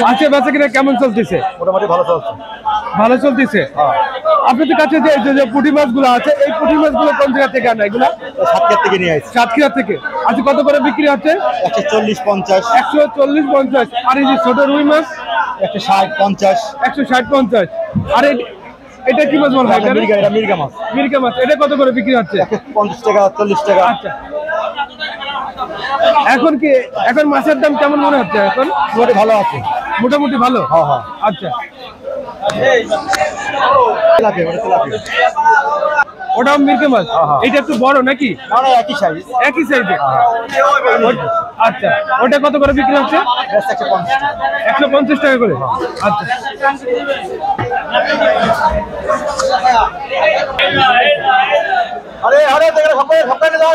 আজকে বেচা কিনা কেমন চলতেছে? মোটামুটি ভালো চলছে। ভালো চলতেছে। আপনাদের কাছে যে পুঁটি মাছগুলো আছে, এই পুঁটি মাছগুলো কোন জায়গা থেকে আনা? এগুলো সাতক্ষীরা থেকে নিয়ে আসছি। সাতক্ষীরা থেকে। আজকে কত করে বিক্রি হচ্ছে? 140-50। 140-50। আর এই যে ছোট রুই মাছ 160-50। 160-50। আর এটা কি মাছ বলা হয়? এটা মির্গা মাছ। মির্গা মাছ। এটা কত করে বিক্রি হচ্ছে? 50 টাকা, 40 টাকা। আচ্ছা, এখন মাছের দাম কেমন মনে হচ্ছে? এখন মোটামুটি ভালো আছে। মোটামুটি ভালো। হ্যাঁ হ্যাঁ। আচ্ছা, ওটাও মির্গা মাছ। এটা একটু বড় নাকি? না না, একই সাইজ। একই সাইজে। আচ্ছা, ওটা কত করে বিক্রি হচ্ছে? 150 টাকা করে। আচ্ছা, আরে আরে দেখো সবাই সবাই যাও।